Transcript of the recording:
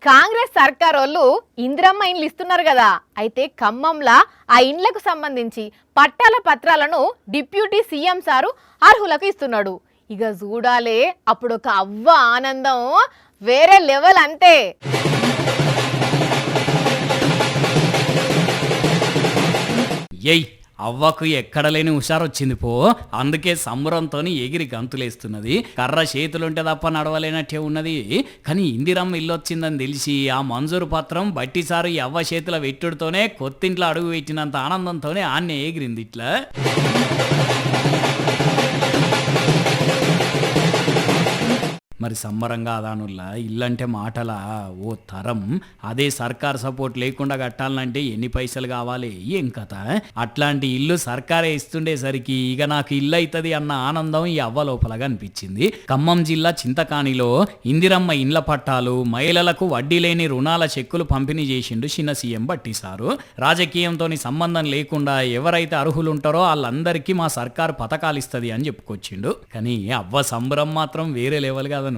కాంగ్రెస్ సర్కార్ వాళ్ళు ఇందిరమ్మ ఇండ్లు ఇస్తున్నారు కదా. అయితే ఖమ్మంలా ఆ ఇండ్లకు సంబంధించి పట్టాల పత్రాలను డిప్యూటీ సీఎం సారు అర్హులకు ఇస్తున్నాడు. ఇక చూడాలే అప్పుడు ఒక అవ్వ ఆనందం వేరే లెవెల్ అంతే. ఎయ్ అవ్వకు ఎక్కడ లేని హుషారొచ్చింది పో. అందుకే సంబరంతో ఎగిరి గంతులేస్తున్నది. కర్ర చేతులుంటే తప్ప నడవలేనట్టే ఉన్నది. కానీ ఇందిరమ్మ ఇల్లు వచ్చిందని తెలిసి ఆ మంజూరు పత్రం బట్టిసారు ఈ అవ్వ చేతుల వెట్టుడుతోనే కొత్తింట్లో అడుగు పెట్టినంత ఆనందంతోనే ఆన్నే ఎగిరింది ఇట్లా. మరి సంబరంగా అదానుల్లా ఇల్లంటే మాటలా ఓ తరం. అదే సర్కార్ సపోర్ట్ లేకుండా కట్టాలంటే ఎన్ని పైసలు కావాలి ఏం కథ. అట్లాంటి ఇల్లు సర్కారే ఇస్తుండేసరికి ఇక నాకు ఇల్లు అవుతుంది అన్న ఆనందం ఈ అవ్వ లోపలగా అనిపించింది. ఖమ్మం జిల్లా చింతకానిలో ఇందిరమ్మ ఇండ్ల పట్టాలు, మహిళలకు వడ్డీ లేని రుణాల చెక్కులు పంపిణీ చేసిండు చిన్న సీఎం బట్టిసారు. రాజకీయంతో సంబంధం లేకుండా ఎవరైతే అర్హులు ఉంటారో వాళ్ళందరికీ మా సర్కారు పథకాలు ఇస్తుంది అని చెప్పుకొచ్చిండు. కానీ అవ్వ సంబరం మాత్రం వేరే లెవెల్ కాదనుల్లా.